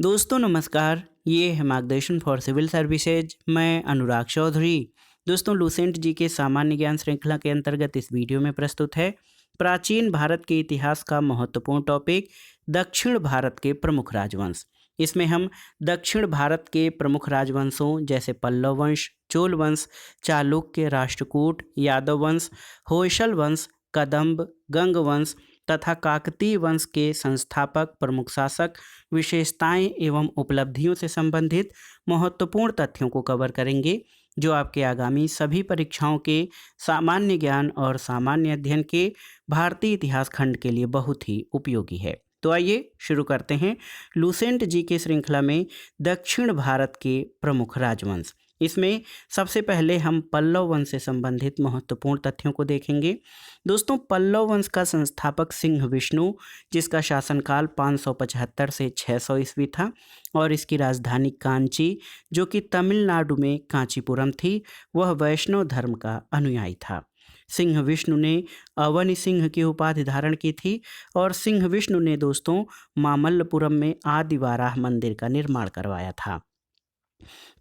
दोस्तों नमस्कार। ये है मार्गदर्शन फॉर सिविल सर्विसेज। मैं अनुराग चौधरी। दोस्तों लूसेंट जी के सामान्य ज्ञान श्रृंखला के अंतर्गत इस वीडियो में प्रस्तुत है प्राचीन भारत के इतिहास का महत्वपूर्ण टॉपिक दक्षिण भारत के प्रमुख राजवंश। इसमें हम दक्षिण भारत के प्रमुख राजवंशों जैसे पल्लव वंश, चोल वंश, चालुक्य, राष्ट्रकूट, यादव वंश, होयसल वंश, कदम्ब, गंग वंश तथा काकतीय वंश के संस्थापक, प्रमुख शासक, विशेषताएं एवं उपलब्धियों से संबंधित महत्वपूर्ण तथ्यों को कवर करेंगे जो आपके आगामी सभी परीक्षाओं के सामान्य ज्ञान और सामान्य अध्ययन के भारतीय इतिहास खंड के लिए बहुत ही उपयोगी है। तो आइए शुरू करते हैं लूसेंट जी के श्रृंखला में दक्षिण भारत के प्रमुख राजवंश। इसमें सबसे पहले हम पल्लव वंश से संबंधित महत्वपूर्ण तथ्यों को देखेंगे। दोस्तों पल्लव वंश का संस्थापक सिंह विष्णु, जिसका शासनकाल 575 से 600 ईस्वी था और इसकी राजधानी कांची, जो कि तमिलनाडु में कांचीपुरम थी, वह वैष्णव धर्म का अनुयायी था। सिंह विष्णु ने अवनी सिंह की उपाधि धारण की थी और सिंह विष्णु ने दोस्तों मामल्लपुरम में आदिवाराह मंदिर का निर्माण करवाया था।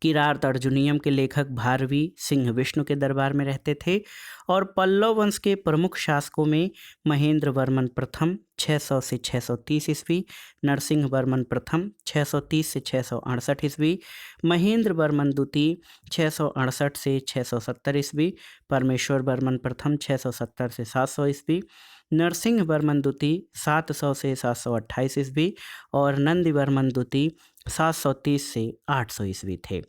किरार अर्जुनियम के लेखक भारवी सिंह विष्णु के दरबार में रहते थे और पल्लव वंश के प्रमुख शासकों में महेंद्र वर्मन प्रथम 600 से 630 ईस्वी, नरसिंह वर्मन प्रथम 630 से 668 ईस्वी, महेंद्र वर्मन द्वितीय 668 से 670 ईस्वी, परमेश्वर वर्मन प्रथम 670 से 700 ईस्वी, नरसिंह वर्मन द्वितीय 700 से 728 ईस्वी और नंदी वर्मन द्वितीय 730 से 800 ईस्वी थे।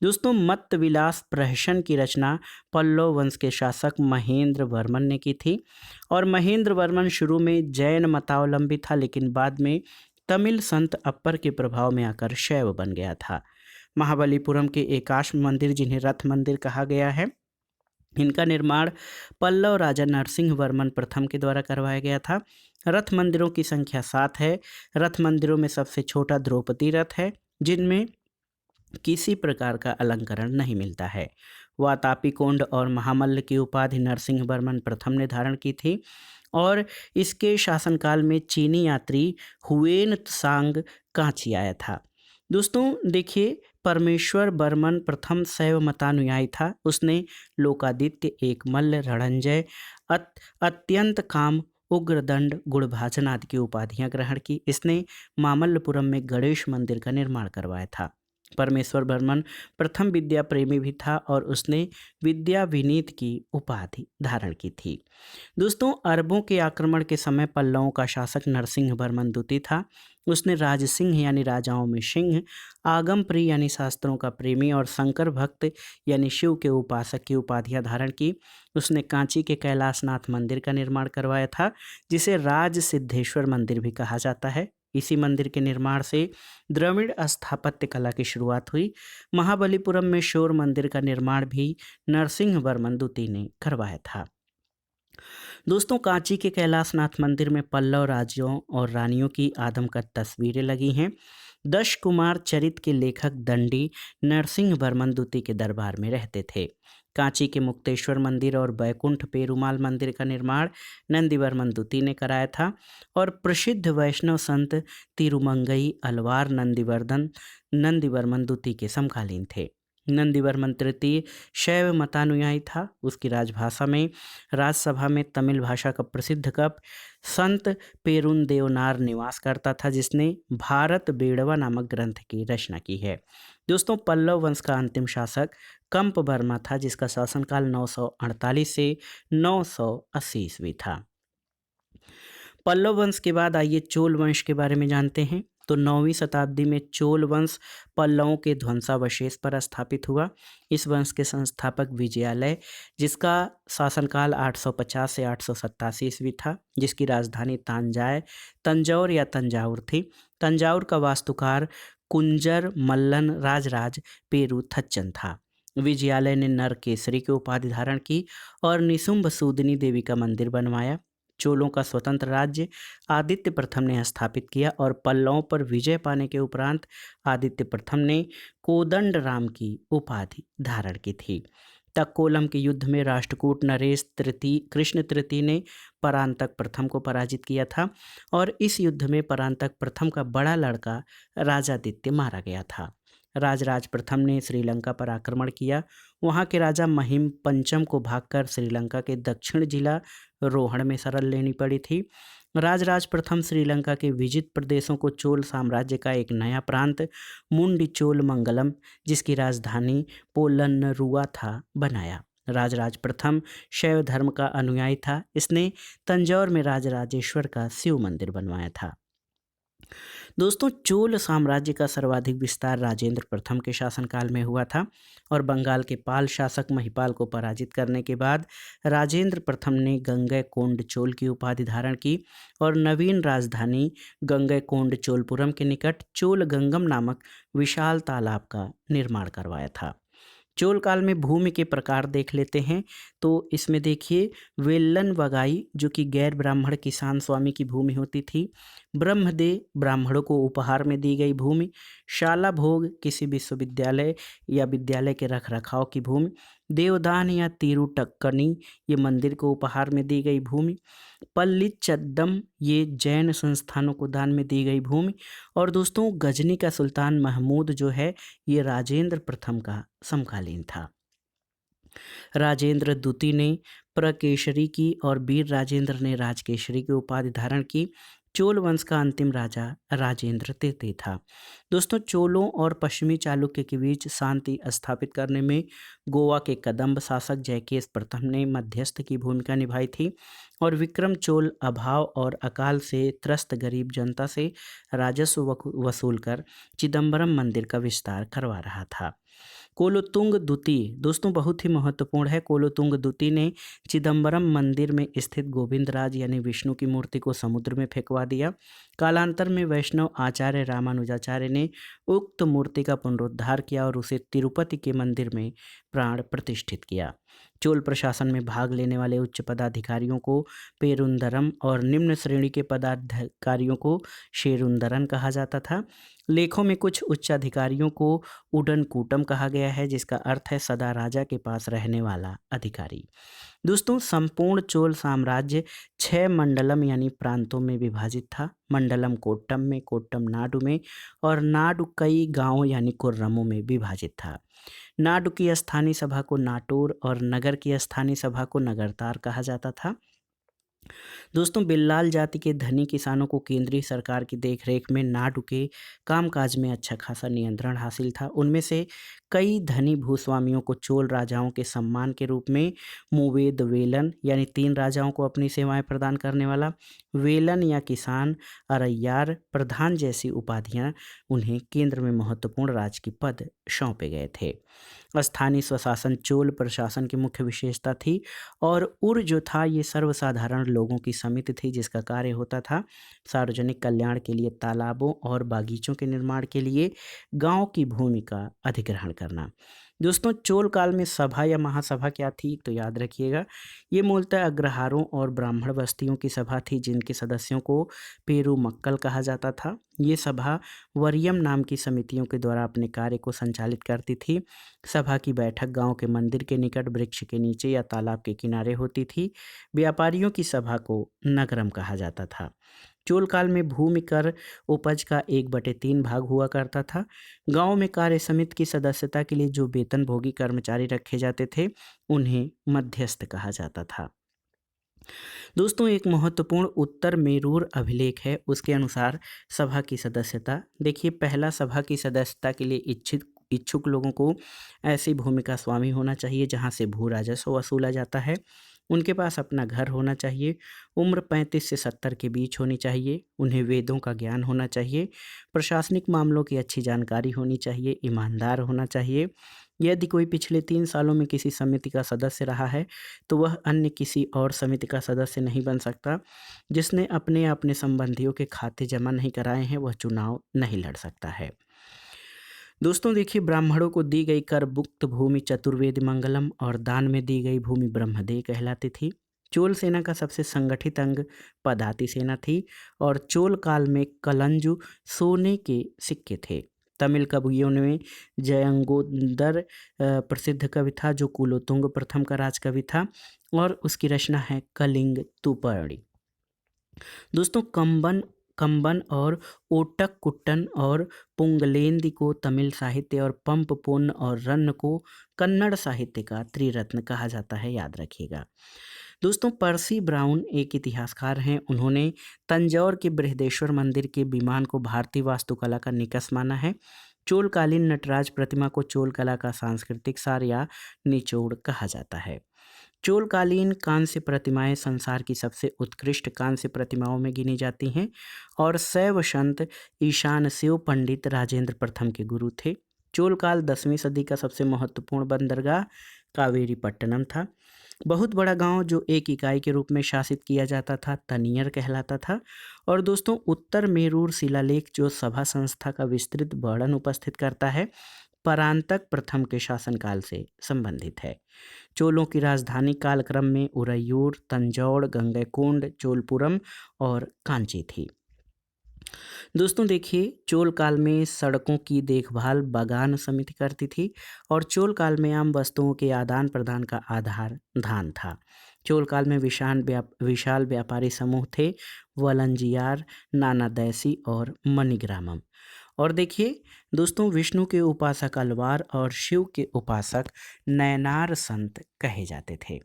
दोस्तों मत्त विलास प्रहसन की रचना पल्लव वंश के शासक महेंद्र वर्मन ने की थी और महेंद्र वर्मन शुरू में जैन मतावलंबी था, लेकिन बाद में तमिल संत अप्पर के प्रभाव में आकर शैव बन गया था। महाबलीपुरम के एकाश मंदिर, जिन्हें रथ मंदिर कहा गया है, इनका निर्माण पल्लव राजा नरसिंह वर्मन प्रथम के द्वारा करवाया गया था। रथ मंदिरों की संख्या 7 है। रथ मंदिरों में सबसे छोटा द्रौपदी रथ है, जिनमें किसी प्रकार का अलंकरण नहीं मिलता है। वातापी कोंड और महामल्ल की उपाधि नरसिंह वर्मन प्रथम ने धारण की थी और इसके शासनकाल में चीनी यात्री हुएन त्सांग कांची आया था। दोस्तों देखिए, परमेश्वर वर्मन प्रथम शैव मतानुयायी था। उसने लोकादित्य, एक मल्ल, रणंजय, अत्यंत काम, उग्रदंड, गुणभाजन आदि की उपाधियां ग्रहण की। इसने मामल्लपुरम में गणेश मंदिर का निर्माण करवाया था। परमेश्वर वर्मन प्रथम विद्या प्रेमी भी था और उसने विद्या विनीत की उपाधि धारण की थी। दोस्तों अरबों के आक्रमण के समय पल्लवों का शासक नरसिंह वर्मन द्वितीय था। उसने राजसिंह यानी राजाओं में सिंह, आगम प्रिय यानी शास्त्रों का प्रेमी और शंकर भक्त यानी शिव के उपासक की उपाधियां धारण की। उसने कांची के कैलाशनाथ मंदिर का निर्माण करवाया था, जिसे राज सिद्धेश्वर मंदिर भी कहा जाता है। इसी मंदिर के निर्माण से द्रविड़ स्थापत्य कला की शुरुआत हुई। महाबलीपुरम में शोर मंदिर का निर्माण भी नरसिंह वर्मन द्वितीय ने करवाया था। दोस्तों कांची के कैलाशनाथ मंदिर में पल्लव राजों और रानियों की आदमकद तस्वीरें लगी हैं। दश कुमार चरित के लेखक दंडी नरसिंह वर्मन द्वितीय के दरबार में रहते थे। कांची के मुक्तेश्वर मंदिर और बैकुंठ पेरुमाल मंदिर का निर्माण नंदीवर्मन द्वितीय ने कराया था और प्रसिद्ध वैष्णव संत तिरुमंगई अलवार नंदीवर्मन द्वितीय के समकालीन थे। नंदीवर्मन तृतीय शैव मतानुयायी था। उसकी राजभाषा में राजसभा में तमिल भाषा का प्रसिद्ध कवि संत पेरुंदेवनार निवास करता था, जिसने भारत बेड़वा नामक ग्रंथ की रचना की है। दोस्तों पल्लव वंश का अंतिम शासक कंप वर्मा था, जिसका शासनकाल 948 से 980 ईस्वी था। पल्लव वंश के बाद आइए चोल वंश के बारे में जानते हैं। तो 9वीं शताब्दी में चोल वंश पल्लवों के ध्वंसावशेष पर स्थापित हुआ। इस वंश के संस्थापक विजयालय, जिसका शासनकाल 850 से 887 ईस्वी था, जिसकी राजधानी तंजौर या तंजाउर थी। तंजाउर का वास्तुकार कुंजर मल्लन राजराज पेरू थच्चन था। विजयालय ने नर केसरी की उपाधि धारण की और निशुंभ सूदनी देवी का मंदिर बनवाया। चोलों का स्वतंत्र राज्य आदित्य प्रथम ने स्थापित किया और पल्लवों पर विजय पाने के उपरांत आदित्य प्रथम ने कोदंड राम की उपाधि धारण की थी। तक्कोलम के युद्ध में राष्ट्रकूट नरेश तृतीय कृष्ण तृतीय ने परांतक प्रथम को पराजित किया था और इस युद्ध में परांतक प्रथम का बड़ा लड़का राजादित्य मारा गया था। राजराज प्रथम ने श्रीलंका पर आक्रमण किया। वहां के राजा महिम पंचम को भागकर श्रीलंका के दक्षिण जिला रोहण में शरण लेनी पड़ी थी। राजराज प्रथम श्रीलंका के विजित प्रदेशों को चोल साम्राज्य का एक नया प्रांत मुंडिचोल मंगलम, जिसकी राजधानी पोलन्नरुआ था, बनाया। राजराज प्रथम शैव धर्म का अनुयायी था। इसने तंजौर में राजराजेश्वर का शिव मंदिर बनवाया था। दोस्तों, चोल साम्राज्य का सर्वाधिक विस्तार राजेंद्र प्रथम के शासनकाल में हुआ था और बंगाल के पाल शासक महिपाल को पराजित करने के बाद राजेंद्र प्रथम ने गंगैकोंड चोल की उपाधि धारण की और नवीन राजधानी गंगैकोंड चोलपुरम के निकट चोल गंगम नामक विशाल तालाब का निर्माण करवाया था। चोल काल में भूमि के प्रकार देख लेते हैं तो इसमें देखिए, वेल्लन वगाई जो कि गैर ब्राह्मण किसान स्वामी की भूमि होती थी, ब्रह्मदे ब्राह्मणों को उपहार में दी गई भूमि, शाला भोग किसी विश्वविद्यालय या विद्यालय के रखरखाव की भूमि, देवदान या तिरुटक्कनी ये मंदिर को उपहार में दी गई भूमि, पल्लीचद्दम ये जैन संस्थानों को दान में दी गई भूमि और दोस्तों गजनी का सुल्तान महमूद जो है ये राजेंद्र प्रथम का समकालीन था। राजेंद्र द्वितीय ने प्रकेशरी की और वीर राजेंद्र ने राजकेशरी की उपाधि धारण की। चोल वंश का अंतिम राजा राजेंद्र तृतीय था। दोस्तों, चोलों और पश्चिमी चालुक्य के बीच शांति स्थापित करने में गोवा के कदम्ब शासक जयकेश प्रथम ने मध्यस्थ की भूमिका निभाई थी और विक्रम चोल अभाव और अकाल से त्रस्त गरीब जनता से राजस्व वसूल कर चिदम्बरम मंदिर का विस्तार करवा रहा था। कोलोतुंग द्वितीय, दोस्तों बहुत ही महत्वपूर्ण है, कोलोतुंग द्वितीय ने चिदम्बरम मंदिर में स्थित गोविंदराज यानी विष्णु की मूर्ति को समुद्र में फेंकवा दिया। कालांतर में वैष्णव आचार्य रामानुजाचार्य ने उक्त मूर्ति का पुनरुद्धार किया और उसे तिरुपति के मंदिर में प्राण प्रतिष्ठित किया। चोल प्रशासन में भाग लेने वाले उच्च पदाधिकारियों को पेरुंदरम और निम्न श्रेणी के पदाधिकारियों को शेरुंदरन कहा जाता था। लेखों में कुछ उच्चाधिकारियों को उडनकूटम कहा गया है, जिसका अर्थ है सदा राजा के पास रहने वाला अधिकारी। दोस्तों, संपूर्ण चोल साम्राज्य 6 मंडलम यानी प्रांतों में विभाजित था। मंडलम कोट्टम में, कोट्टम नाडु में और नाडु कई गांवों यानी कुर्रमों में विभाजित था। नाडु की स्थानीय सभा को नाटोर और नगर की स्थानीय सभा को नगरतार कहा जाता था। दोस्तों, बिल्लाल जाति के धनी किसानों को केंद्रीय सरकार की देखरेख में नाडु के कामकाज में अच्छा खासा नियंत्रण हासिल था। उनमें से कई धनी भूस्वामियों को चोल राजाओं के सम्मान के रूप में मुवेद वेलन यानी 3 राजाओं को अपनी सेवाएं प्रदान करने वाला वेलन या किसान, अरैयार, प्रधान जैसी उपाधियां उन्हें केंद्र में महत्वपूर्ण राज की पद सौंपे गए थे। स्थानीय स्वशासन चोल प्रशासन की मुख्य विशेषता थी और उर जो था ये सर्वसाधारण लोगों की समिति थी, जिसका कार्य होता था सार्वजनिक कल्याण के लिए तालाबों और बागीचों के निर्माण के लिए गांव की भूमि का अधिग्रहण करना। दोस्तों, चोल काल में सभा या महासभा क्या थी तो याद रखिएगा, ये मूलतः अग्रहारों और ब्राह्मण बस्तियों की सभा थी जिनके सदस्यों को पेरुमक्कल कहा जाता था। ये सभा वरियम नाम की समितियों के द्वारा अपने कार्य को संचालित करती थी। सभा की बैठक गांव के मंदिर के निकट वृक्ष के नीचे या तालाब के किनारे होती थी। व्यापारियों की सभा को नगरम कहा जाता था। चोल काल में भूमि कर उपज का 1/3 भाग हुआ करता था। गांव में कार्य समिति की सदस्यता के लिए जो वेतनभोगी कर्मचारी रखे जाते थे उन्हें मध्यस्थ कहा जाता था। दोस्तों, एक महत्वपूर्ण उत्तर मेरूर अभिलेख है, उसके अनुसार सभा की सदस्यता देखिए, पहला सभा की सदस्यता के लिए इच्छुक लोगों को ऐसी भूमि का स्वामी होना चाहिए जहां से भू राजस्व वसूला जाता है। उनके पास अपना घर होना चाहिए। उम्र 35 से 70 के बीच होनी चाहिए। उन्हें वेदों का ज्ञान होना चाहिए। प्रशासनिक मामलों की अच्छी जानकारी होनी चाहिए। ईमानदार होना चाहिए। यदि कोई पिछले 3 सालों में किसी समिति का सदस्य रहा है तो वह अन्य किसी और समिति का सदस्य नहीं बन सकता। जिसने अपने संबंधियों के खाते जमा नहीं कराए हैं वह चुनाव नहीं लड़ सकता है। दोस्तों देखिए, ब्राह्मणों को दी गई कर मुक्त भूमि चतुर्वेद मंगलम और दान में दी गई भूमि ब्रह्मदेय कहलाती थी। चोल सेना का सबसे संगठित अंग पदाति सेना थी और चोल काल में कलंजु सोने के सिक्के थे। तमिल कवियों में जयंगोदर प्रसिद्ध कवि था जो कुलोत्तुंग प्रथम का राजकवि था और उसकी रचना है कलिंग तुपर्णी। दोस्तों कंबन कंबन और ओटक कुट्टन और पुंगलेंदी को तमिल साहित्य और पंप पुन और रन्न को कन्नड़ साहित्य का त्रिरत्न कहा जाता है, याद रखिएगा। दोस्तों पर्सी ब्राउन एक इतिहासकार हैं। उन्होंने तंजौर के बृहदेश्वर मंदिर के विमान को भारतीय वास्तुकला का निकष माना है। चोलकालीन नटराज प्रतिमा को चोल कला का सांस्कृतिक सार या निचोड़ कहा जाता है। चोलकालीन कांस्य प्रतिमाएं संसार की सबसे उत्कृष्ट कांस्य प्रतिमाओं में गिनी जाती हैं और शैव संत ईशान शिव पंडित राजेंद्र प्रथम के गुरु थे। चोलकाल 10वीं सदी का सबसे महत्वपूर्ण बंदरगाह कावेरी पट्टनम था। बहुत बड़ा गांव जो एक इकाई के रूप में शासित किया जाता था तनियर कहलाता था। और दोस्तों उत्तर मेरूर शिलालेख जो सभा संस्था का विस्तृत वर्णन उपस्थित करता है परांतक प्रथम के शासनकाल से संबंधित है। चोलों की राजधानी कालक्रम में उरैयूर, तंजौर, गंगैकोंड, चोलपुरम और कांची थी। दोस्तों देखिए चोल काल में सड़कों की देखभाल बागान समिति करती थी और चोल काल में आम वस्तुओं के आदान प्रदान का आधार धान था। चोल काल में विशाल व्यापारी समूह थे वलंजियार, नानादैसी और मणिग्रामम। और देखिए दोस्तों विष्णु के उपासक अलवार और शिव के उपासक नयनार संत कहे जाते थे।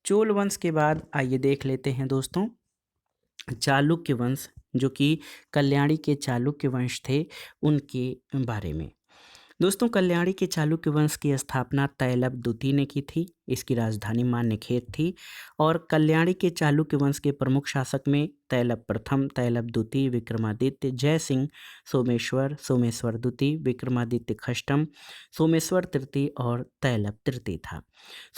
चोल वंश के बाद आइए देख लेते हैं दोस्तों चालुक्य वंश, जो कि कल्याणी के चालुक्य वंश थे, उनके बारे में। दोस्तों कल्याणी के चालुक्य वंश की स्थापना तैलब द्वितीय ने की थी। इसकी राजधानी मान्यखेत थी और कल्याणी के चालुक्य वंश के प्रमुख शासक में तैलब प्रथम, तैलब द्वितीय, विक्रमादित्य, जय सिंह, सोमेश्वर, सोमेश्वर द्वितीय, विक्रमादित्य खष्टम, सोमेश्वर तृतीय और तैलब तृतीय था।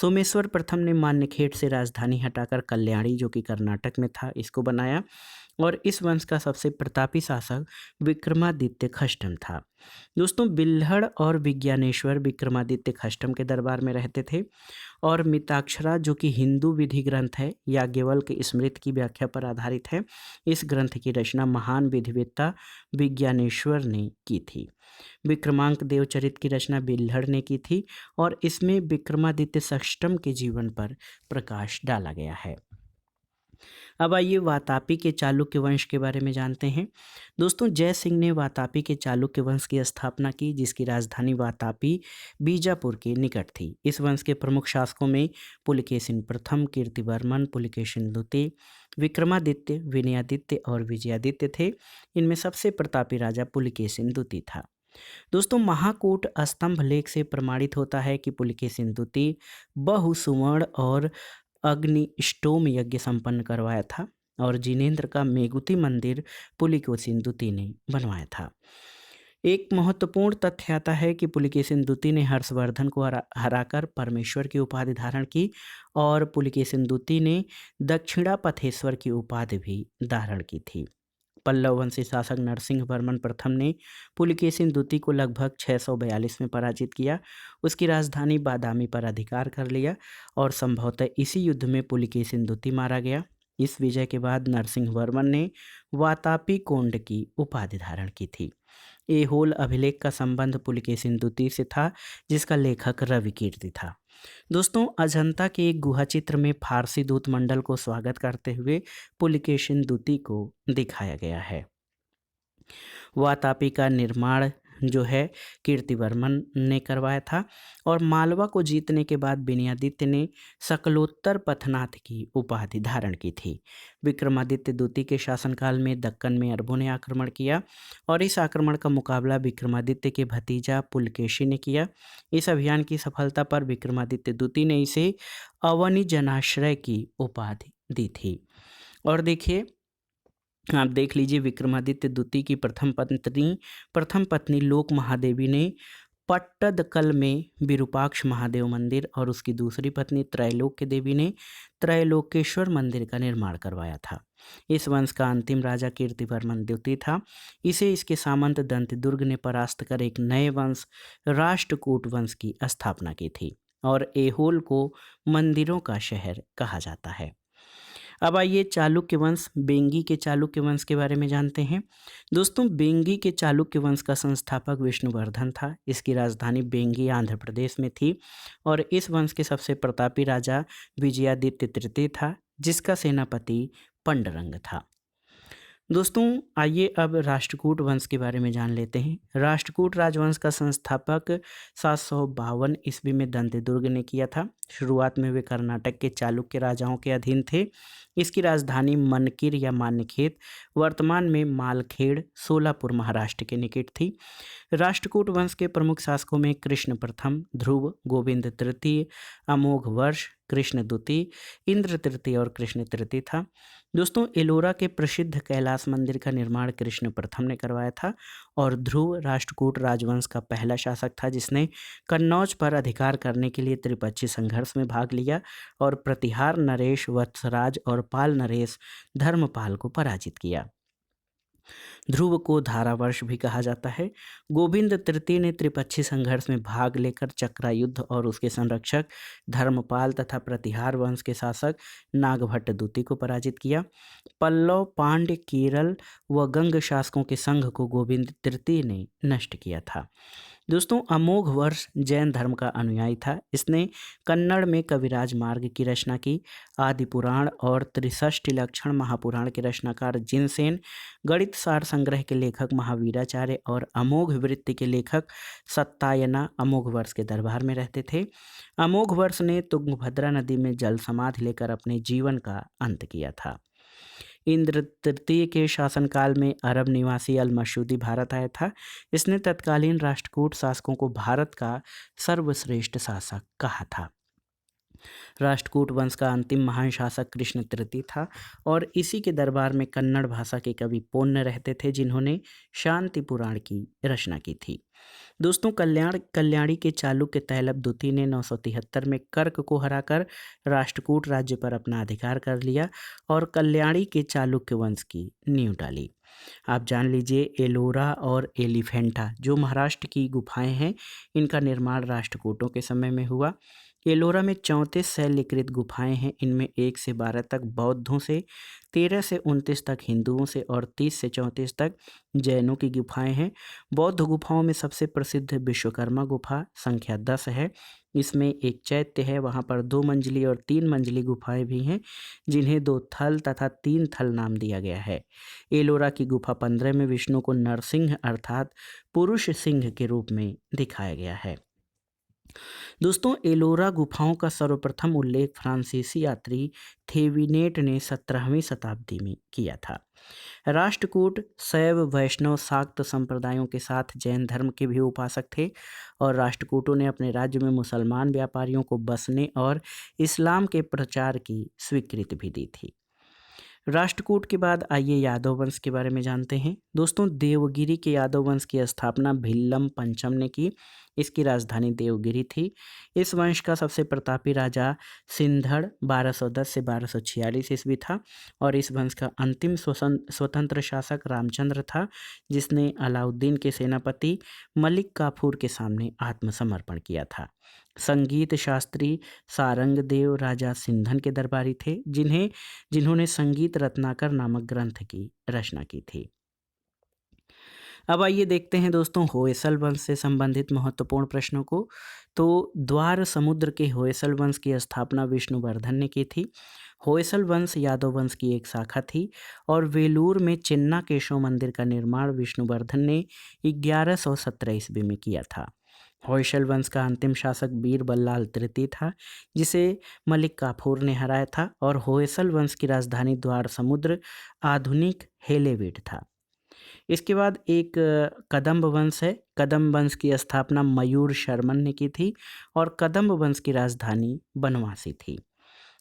सोमेश्वर प्रथम ने मान्यखेट से राजधानी हटाकर कल्याणी जो कि कर्नाटक में था इसको बनाया और इस वंश का सबसे प्रतापी शासक विक्रमादित्य खष्टम था। दोस्तों बिल्हड़ और विज्ञानेश्वर विक्रमादित्य खष्टम के दरबार में रहते थे और मिताक्षरा जो कि हिंदू विधि ग्रंथ है याज्ञवल्क्य स्मृति की व्याख्या पर आधारित है, इस ग्रंथ की रचना महान विधिवेत्ता विज्ञानेश्वर ने की थी। विक्रमांक देवचरित की रचना बिल्हड़ ने की थी और इसमें विक्रमादित्य खष्टम के जीवन पर प्रकाश डाला गया है। अब आइए वातापी के चालुक्य वंश के बारे में जानते हैं। दोस्तों जय सिंह ने वातापी के चालुक्य वंश की स्थापना की जिसकी राजधानी वातापी बीजापुर के निकट थी। इस वंश के प्रमुख शासकों में पुलकेशिन प्रथम, कीर्तिवर्मन, पुलकेशिन द्वितीय, विक्रमादित्य, विनयादित्य और विजयादित्य थे। इनमें सबसे प्रतापी राजा पुलकेशिन द्वितीय था। दोस्तों महाकूट स्तंभ लेख से प्रमाणित होता है कि पुलकेशिन द्वितीय बहुसुवर्ण और अग्निष्टोम यज्ञ संपन्न करवाया था और जिनेन्द्र का मेगुती मंदिर पुलिकेशिन द्वितीय ने बनवाया था। एक महत्वपूर्ण तथ्य आता है कि पुलिकेशिन द्वितीय ने हर्षवर्धन को हराकर परमेश्वर की उपाधि धारण की और पुलिकेशिन द्वितीय ने दक्षिणापथेश्वर की उपाधि भी धारण की थी। पल्लव वंशी शासक नरसिंह वर्मन प्रथम ने पुलकेशिन द्वितीय को लगभग 642 में पराजित किया। उसकी राजधानी बादामी पर अधिकार कर लिया और संभवतः इसी युद्ध में पुलकेशिन द्वितीय मारा गया। इस विजय के बाद नरसिंह वर्मन ने वातापी कोंड की उपाधि धारण की थी। ऐहोल अभिलेख का संबंध पुलकेशिन द्वितीय से था जिसका लेखक रविकीर्ति था। दोस्तों अजंता के एक गुहा चित्र में फारसी दूत मंडल को स्वागत करते हुए पुलकेशिन द्वितीय को दिखाया गया है। वातापी का निर्माण जो है कीर्तिवर्मन ने करवाया था और मालवा को जीतने के बाद विनयादित्य ने सकलोत्तर पथनाथ की उपाधि धारण की थी। विक्रमादित्य द्वितीय के शासनकाल में दक्कन में अरबों ने आक्रमण किया और इस आक्रमण का मुकाबला विक्रमादित्य के भतीजा पुलकेशी ने किया। इस अभियान की सफलता पर विक्रमादित्य द्वितीय ने इसे अवनी जनाश्रय की उपाधि दी थी। और देखिए आप देख लीजिए विक्रमादित्य द्वितीय की प्रथम पत्नी लोक महादेवी ने पट्टदकल में विरूपाक्ष महादेव मंदिर और उसकी दूसरी पत्नी त्रैलोक्य देवी ने त्रैलोकेश्वर मंदिर का निर्माण करवाया था। इस वंश का अंतिम राजा कीर्तिवर्मन द्वितीय था। इसे इसके सामंत दंतदुर्ग ने परास्त कर एक नए वंश राष्ट्रकूट वंश की स्थापना की थी और ऐहोल को मंदिरों का शहर कहा जाता है। अब आइए चालुक्य वंश बेंगी के चालुक्य वंश के बारे में जानते हैं। दोस्तों बेंगी के चालुक्य वंश का संस्थापक विष्णुवर्धन था। इसकी राजधानी बेंगी आंध्र प्रदेश में थी और इस वंश के सबसे प्रतापी राजा विजयादित्य तृतीय था, जिसका सेनापति पंडरंग था। दोस्तों आइए अब राष्ट्रकूट वंश के बारे में जान लेते हैं। राष्ट्रकूट राजवंश का संस्थापक 752 ईस्वी में दंतेदुर्ग ने किया था। शुरुआत में वे कर्नाटक के चालुक्य राजाओं के अधीन थे। इसकी राजधानी मनकिर या मान्यखेत वर्तमान में मालखेड़ सोलापुर महाराष्ट्र के निकट थी। राष्ट्रकूट वंश के प्रमुख शासकों में कृष्ण प्रथम, ध्रुव, गोविंद तृतीय, अमोघ वर्ष, कृष्ण द्वितीय, इंद्र तृतीय और कृष्ण तृतीय था। दोस्तों एलोरा के प्रसिद्ध कैलाश मंदिर का निर्माण कृष्ण प्रथम ने करवाया था और ध्रुव राष्ट्रकूट राजवंश का पहला शासक था, जिसने कन्नौज पर अधिकार करने के लिए त्रिपक्षीय संघर्ष में भाग लिया और प्रतिहार नरेश वत्सराज और पाल नरेश धर्मपाल को पराजित किया। ध्रुव को धारावर्ष भी कहा जाता है। गोविंद तृतीय ने त्रिपक्षीय संघर्ष में भाग लेकर चक्रा युद्ध और उसके संरक्षक धर्मपाल तथा प्रतिहार वंश के शासक नागभट्ट द्वितीय को पराजित किया। पल्लव, पांड्य, केरल व गंग शासकों के संघ को गोविंद तृतीय ने नष्ट किया था। दोस्तों अमोघ वर्ष जैन धर्म का अनुयायी था। इसने कन्नड़ में कविराज मार्ग की रचना की। आदि पुराण और त्रिषष्टि लक्षण महापुराण के रचनाकार जिनसेन, गणित सार संग्रह के लेखक महावीराचार्य और अमोघ वृत्ति के लेखक सत्तायना अमोघ वर्ष के दरबार में रहते थे। अमोघ वर्ष ने तुंगभद्रा नदी में जल समाधि लेकर अपने जीवन का अंत किया था। इंद्र तृतीय के शासनकाल में अरब निवासी अल मसूदी भारत आया था। इसने तत्कालीन राष्ट्रकूट शासकों को भारत का सर्वश्रेष्ठ शासक कहा था। राष्ट्रकूट वंश का अंतिम महान शासक कृष्ण तृतीय था और इसी के दरबार में कन्नड़ भाषा के कवि पोन्न रहते थे, जिन्होंने शांति पुराण की रचना की थी। दोस्तों कल्याणी के चालुक्य तैलप द्वितीय ने 973 में कर्क को हराकर राष्ट्रकूट राज्य पर अपना अधिकार कर लिया और कल्याणी के चालुक्य वंश की नींव डाली। आप जान लीजिए एलोरा और एलिफेंटा जो महाराष्ट्र की गुफाएं हैं, इनका निर्माण राष्ट्रकूटों के समय में हुआ। एलोरा में 34 शैलकृत गुफाएं हैं। इनमें 1 से 12 तक बौद्धों से, 13 से 29 तक हिंदुओं से और 30 से 34 तक जैनों की गुफाएं हैं। बौद्ध गुफाओं में सबसे प्रसिद्ध विश्वकर्मा गुफा संख्या 10 है। इसमें एक चैत्य है, वहाँ पर 2 मंजिली और 3 मंजिली गुफाएं भी हैं, जिन्हें 2 थल तथा 3 थल नाम दिया गया है। एलोरा की गुफा 15 में विष्णु को नरसिंह अर्थात पुरुष सिंह के रूप में दिखाया गया है। दोस्तों एलोरा गुफाओं का सर्वप्रथम उल्लेख फ्रांसीसी यात्री थेविनेट ने 17वीं शताब्दी में किया था। राष्ट्रकूट शैव, वैष्णव, शाक्त संप्रदायों के साथ जैन धर्म के भी उपासक थे और राष्ट्रकूटों ने अपने राज्य में मुसलमान व्यापारियों को बसने और इस्लाम के प्रचार की स्वीकृति भी दी थी। राष्ट्रकूट के बाद आइए यादव वंश के बारे में जानते हैं। दोस्तों देवगिरी के यादव वंश की स्थापना भिल्लम पंचम ने की। इसकी राजधानी देवगिरी थी। इस वंश का सबसे प्रतापी राजा सिंधड़ 1210 से 1246 ईस्वी था और इस वंश का अंतिम स्वतंत्र शासक रामचंद्र था, जिसने अलाउद्दीन के सेनापति मलिक काफूर के सामने आत्मसमर्पण किया था। संगीत शास्त्री सारंग देव राजा सिंधन के दरबारी थे, जिन्होंने संगीत रत्नाकर नामक ग्रंथ की रचना की थी। अब आइए देखते हैं दोस्तों होयसल वंश से संबंधित महत्वपूर्ण प्रश्नों को। तो द्वार समुद्र के होयसल वंश की स्थापना विष्णुवर्धन ने की थी। होयसल वंश यादव वंश की एक शाखा थी और वेलूर में चिन्ना केशव मंदिर का निर्माण विष्णुवर्धन ने 1117 ईस्वी में किया था। होयसल वंश का अंतिम शासक बीरबल्लाल तृतीय था, जिसे मलिक काफूर ने हराया था और होयसल वंश की राजधानी द्वार समुद्र आधुनिक हेलेवीड था। इसके बाद एक कदम्ब वंश है। कदम्ब वंश की स्थापना मयूर शर्मन ने की थी और कदम्ब वंश की राजधानी बनवासी थी।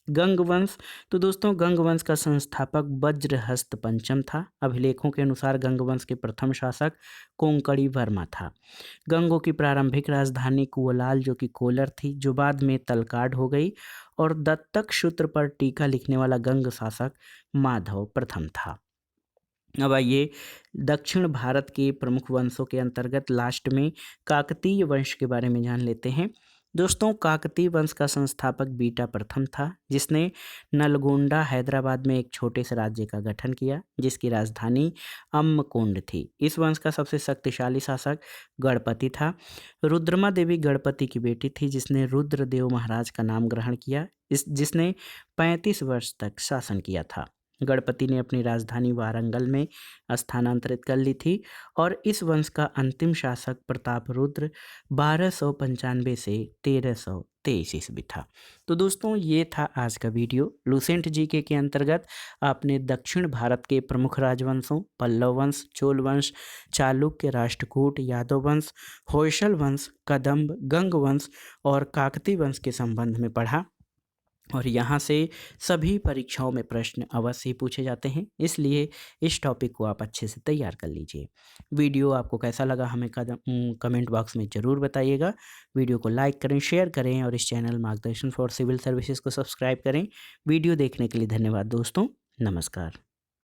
गंग वंश, तो दोस्तों गंग वंश का संस्थापक वज्रहस्त पंचम था। अभिलेखों के अनुसार गंग वंश के प्रथम शासक कोंकणी वर्मा था। गंगों की प्रारंभिक राजधानी कुवलाल जो कि कोलर थी, जो बाद में तलकाड हो गई, और दत्तक सूत्र पर टीका लिखने वाला गंग शासक माधव प्रथम था। अब आइए दक्षिण भारत के प्रमुख वंशों के अंतर्गत लास्ट में काकतीय वंश के बारे में जान लेते हैं। दोस्तों, काकतीय वंश का संस्थापक बीटा प्रथम था, जिसने नलगोंडा हैदराबाद में एक छोटे से राज्य का गठन किया, जिसकी राजधानी अम्मकुंड थी। इस वंश का सबसे शक्तिशाली शासक गणपति था। रुद्रमा देवी गणपति की बेटी थी, जिसने रुद्रदेव महाराज का नाम ग्रहण किया, जिसने 35 वर्ष तक शासन किया था। गणपति ने अपनी राजधानी वारंगल में स्थानांतरित कर ली थी और इस वंश का अंतिम शासक प्रतापरुद्र 1295 से 1323 ईस्वी था। तो दोस्तों, ये था आज का वीडियो। लुसेंट जीके के अंतर्गत आपने दक्षिण भारत के प्रमुख राजवंशों पल्लव वंश, चोल वंश, चालुक्य, राष्ट्रकूट, यादव वंश, होयसल वंश, कदम्ब, गंग वंश और काकतीय वंश के संबंध में पढ़ा। और यहाँ से सभी परीक्षाओं में प्रश्न अवश्य ही पूछे जाते हैं, इसलिए इस टॉपिक को आप अच्छे से तैयार कर लीजिए। वीडियो आपको कैसा लगा हमें कमेंट बॉक्स में ज़रूर बताइएगा। वीडियो को लाइक करें, शेयर करें और इस चैनल मार्गदर्शन फॉर सिविल सर्विसेज को सब्सक्राइब करें। वीडियो देखने के लिए धन्यवाद दोस्तों। नमस्कार।